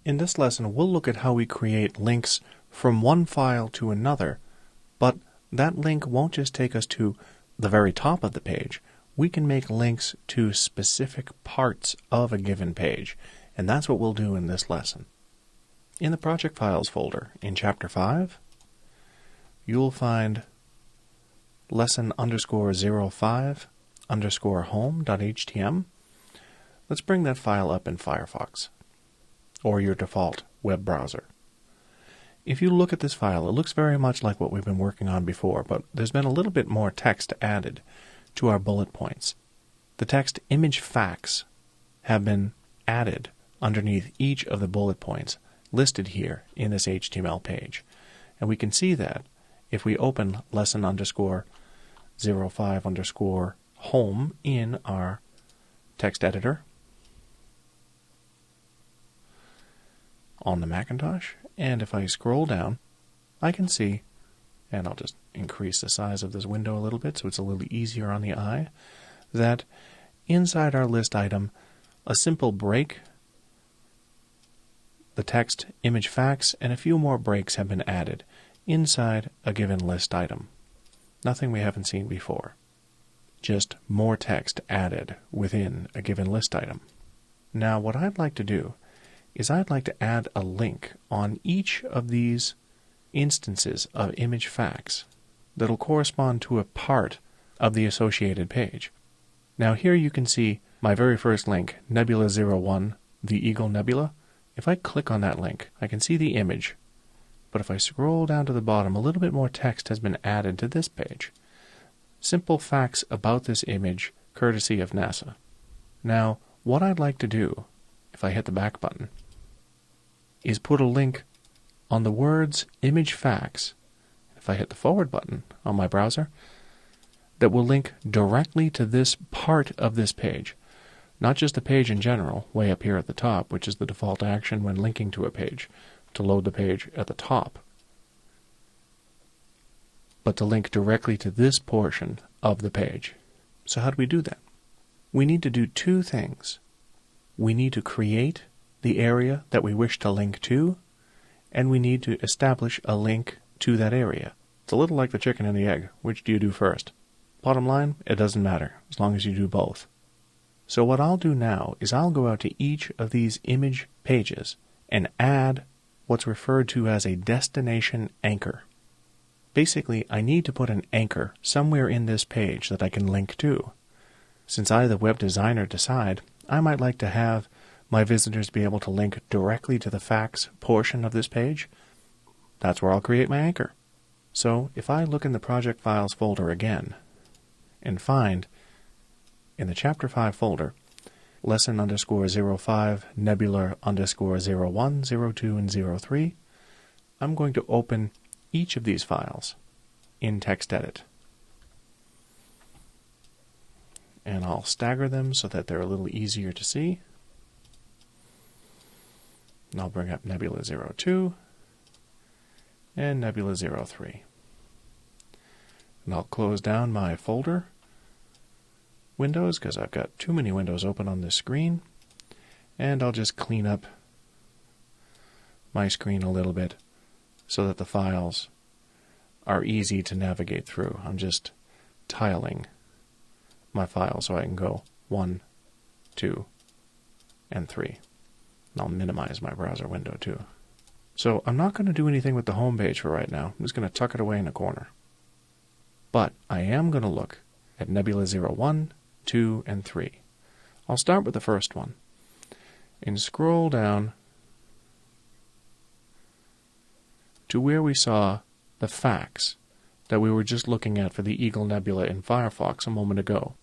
In this lesson, we'll look at how we create links from one file to another, but that link won't just take us to the very top of the page. We can make links to specific parts of a given page, and that's what we'll do in this lesson. In the Project Files folder in Chapter 5, you'll find lesson_05_home.htm. Let's bring that file up in Firefox, or your default web browser. If you look at this file, it looks very much like what we've been working on before, but there's been a little bit more text added to our bullet points. The text image facts have been added underneath each of the bullet points listed here in this HTML page. And we can see that if we open lesson_05_home in our text editor on the Macintosh, and if I scroll down, I can see, and I'll just increase the size of this window a little bit so it's a little easier on the eye, that inside our list item, a simple break, the text image facts, and a few more breaks have been added inside a given list item. Nothing we haven't seen before. Just more text added within a given list item. Now what I'd like to do is I'd like to add a link on each of these instances of image facts that'll correspond to a part of the associated page. Now here you can see my very first link, Nebula 01, the Eagle Nebula. If I click on that link, I can see the image, but if I scroll down to the bottom, a little bit more text has been added to this page. Simple facts about this image, courtesy of NASA. Now, what I'd like to do, if I hit the back button, is put a link on the words image facts, if I hit the forward button on my browser, that will link directly to this part of this page. Not just the page in general, way up here at the top, which is the default action when linking to a page, to load the page at the top, but to link directly to this portion of the page. So how do we do that? We need to do two things. We need to create the area that we wish to link to, and we need to establish a link to that area. It's a little like the chicken and the egg. Which do you do first? Bottom line, it doesn't matter, as long as you do both. So what I'll do now is I'll go out to each of these image pages and add what's referred to as a destination anchor. Basically, I need to put an anchor somewhere in this page that I can link to. Since I, the web designer, decide, I might like to have my visitors be able to link directly to the facts portion of this page. That's where I'll create my anchor. So if I look in the Project Files folder again and find in the Chapter 5 folder lesson_05 nebula_01, 02, and 03, I'm going to open each of these files in TextEdit. And I'll stagger them so that they're a little easier to see. And I'll bring up Nebula 02 and Nebula 03. And I'll close down my folder windows because I've got too many windows open on this screen. And I'll just clean up my screen a little bit so that the files are easy to navigate through. I'm just tiling my file so I can go 1, 2, and 3. And I'll minimize my browser window too. So I'm not going to do anything with the home page for right now. I'm just going to tuck it away in a corner. But I am going to look at Nebula 01, 2, and 3. I'll start with the first one and scroll down to where we saw the facts that we were just looking at for the Eagle Nebula in Firefox a moment ago.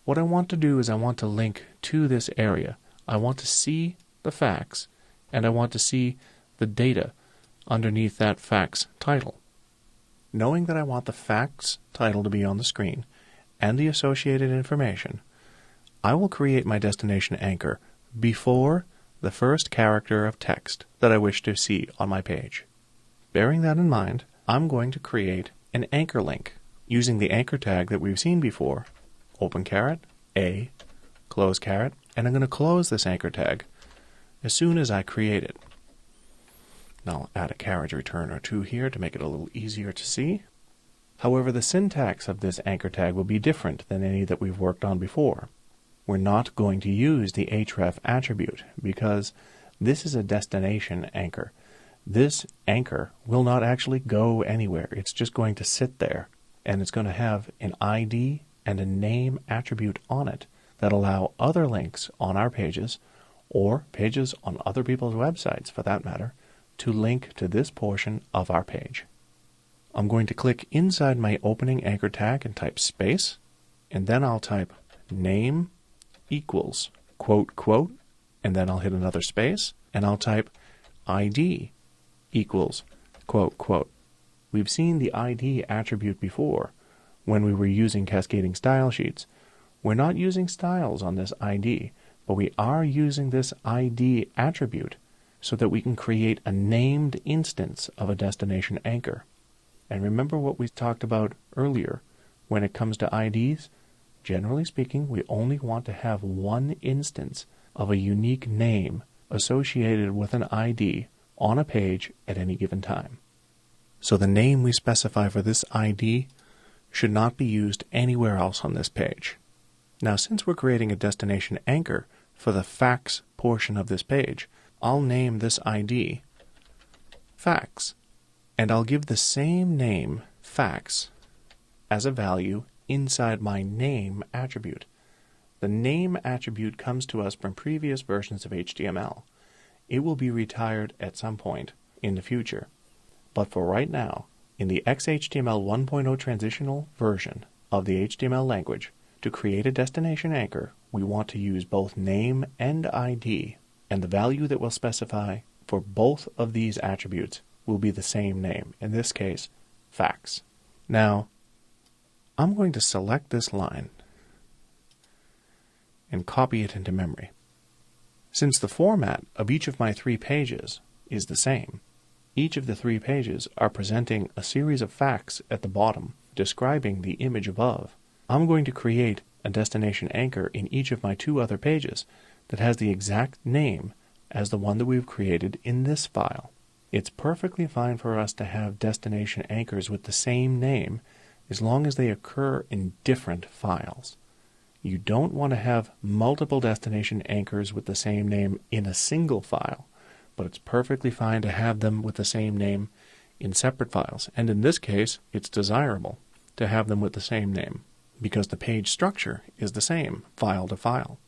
What I want to do is I want to link to this area. I want to see the facts, and I want to see the data underneath that facts title. Knowing that I want the facts title to be on the screen and the associated information, I will create my destination anchor before the first character of text that I wish to see on my page. Bearing that in mind, I'm going to create an anchor link using the anchor tag that we've seen before, open caret, A, close caret, and I'm going to close this anchor tag as soon as I create it. And I'll add a carriage return or two here to make it a little easier to see. However, the syntax of this anchor tag will be different than any that we've worked on before. We're not going to use the href attribute because this is a destination anchor. This anchor will not actually go anywhere. It's just going to sit there, and it's going to have an ID and a name attribute on it that allow other links on our pages, or pages on other people's websites for that matter, to link to this portion of our page. I'm going to click inside my opening anchor tag and type space, and then I'll type name equals quote quote, and then I'll hit another space, and I'll type ID equals quote quote. We've seen the ID attribute before when we were using cascading style sheets. We're not using styles on this ID, but we are using this ID attribute so that we can create a named instance of a destination anchor. And remember what we talked about earlier. When it comes to IDs, generally speaking, we only want to have one instance of a unique name associated with an ID on a page at any given time. So the name we specify for this ID should not be used anywhere else on this page. Now, since we're creating a destination anchor for the facts portion of this page, I'll name this ID facts, and I'll give the same name, facts, as a value inside my name attribute. The name attribute comes to us from previous versions of HTML. It will be retired at some point in the future. But for right now, in the XHTML 1.0 transitional version of the HTML language, to create a destination anchor, we want to use both name and ID, and the value that we'll specify for both of these attributes will be the same name, in this case, facts. Now, I'm going to select this line and copy it into memory. Since the format of each of my 3 pages is the same, each of the 3 pages are presenting a series of facts at the bottom describing the image above. I'm going to create a destination anchor in each of my 2 other pages that has the exact name as the one that we've created in this file. It's perfectly fine for us to have destination anchors with the same name as long as they occur in different files. You don't want to have multiple destination anchors with the same name in a single file, but it's perfectly fine to have them with the same name in separate files. And in this case, it's desirable to have them with the same name because the page structure is the same file to file.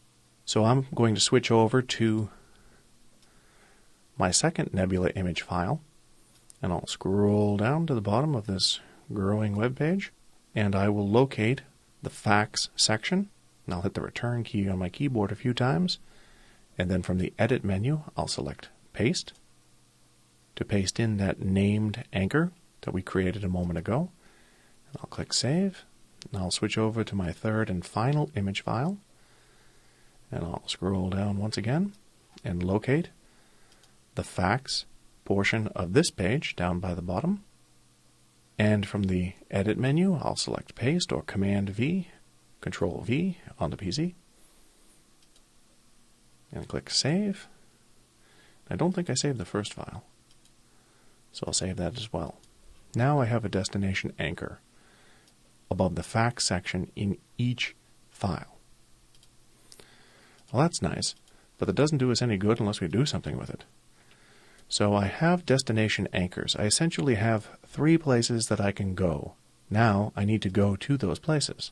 So I'm going to switch over to my second Nebula image file, and I'll scroll down to the bottom of this growing web page, and I will locate the facts section, and I'll hit the return key on my keyboard a few times, and then from the edit menu I'll select paste to paste in that named anchor that we created a moment ago, and I'll click save, and I'll switch over to my third and final image file, and I'll scroll down once again and locate the facts portion of this page down by the bottom. And from the edit menu, I'll select paste or Command V, Control V on the PC, and click save. I don't think I saved the first file, so I'll save that as well. Now I have a destination anchor above the facts section in each file. Well, that's nice, but that doesn't do us any good unless we do something with it. So I have destination anchors. I essentially have 3 places that I can go. Now I need to go to those places.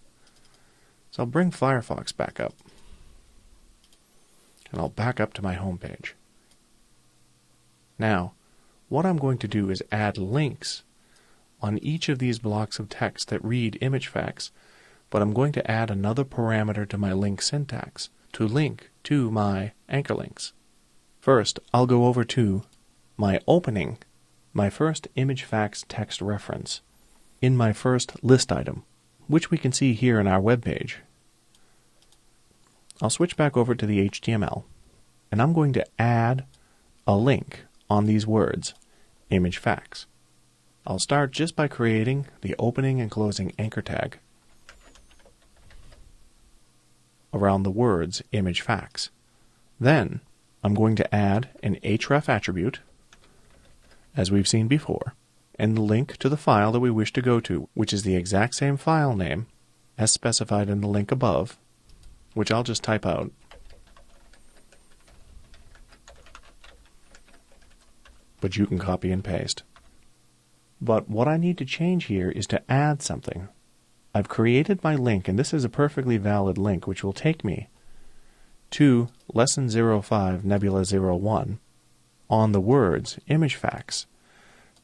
So I'll bring Firefox back up. And I'll back up to my home page. Now, what I'm going to do is add links on each of these blocks of text that read image facts, but I'm going to add another parameter to my link syntax to link to my anchor links. First, I'll go over to my opening, my first image facts text reference in my first list item, which we can see here in our web page. I'll switch back over to the HTML, and I'm going to add a link on these words, image facts. I'll start just by creating the opening and closing anchor tag around the words image facts. Then I'm going to add an href attribute as we've seen before, and the link to the file that we wish to go to, which is the exact same file name as specified in the link above, which I'll just type out. But you can copy and paste. But what I need to change here is to add something. I've created my link, and this is a perfectly valid link, which will take me to Lesson 05, Nebula 01, on the words image facts.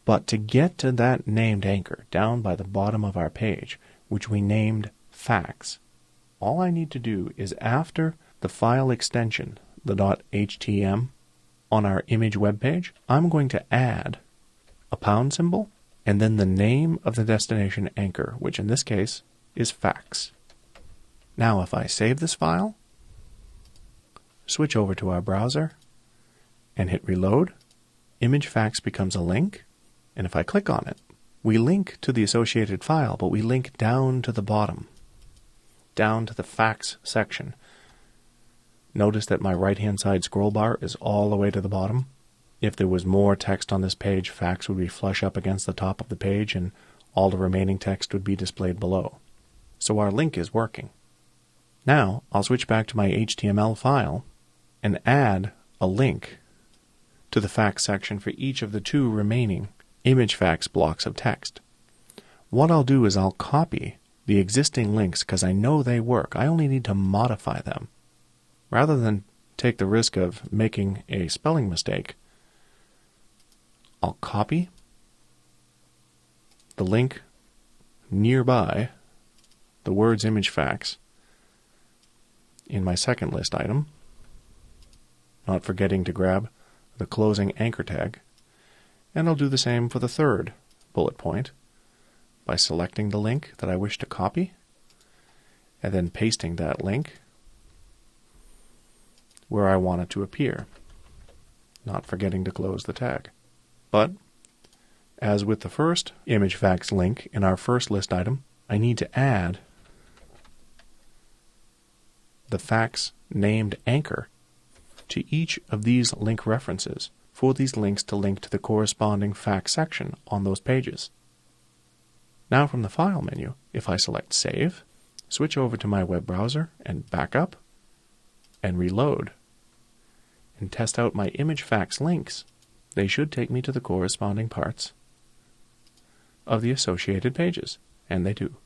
But to get to that named anchor down by the bottom of our page, which we named facts, all I need to do is after the file extension, the .htm, on our image web page, I'm going to add a pound symbol and then the name of the destination anchor, which in this case is facts. Now if I save this file, switch over to our browser, and hit reload, image facts becomes a link, and if I click on it, we link to the associated file, but we link down to the bottom, down to the facts section. Notice that my right-hand side scroll bar is all the way to the bottom. If there was more text on this page, facts would be flush up against the top of the page, and all the remaining text would be displayed below. So our link is working. Now, I'll switch back to my HTML file and add a link to the facts section for each of the 2 remaining image facts blocks of text. What I'll do is I'll copy the existing links because I know they work. I only need to modify them. Rather than take the risk of making a spelling mistake, I'll copy the link nearby the words image facts in my second list item, not forgetting to grab the closing anchor tag, and I'll do the same for the third bullet point by selecting the link that I wish to copy and then pasting that link where I want it to appear, not forgetting to close the tag. But, as with the first image facts link in our first list item, I need to add the facts named anchor to each of these link references for these links to link to the corresponding facts section on those pages. Now from the File menu, if I select Save, switch over to my web browser and back up and reload and test out my image facts links, they should take me to the corresponding parts of the associated pages, and they do.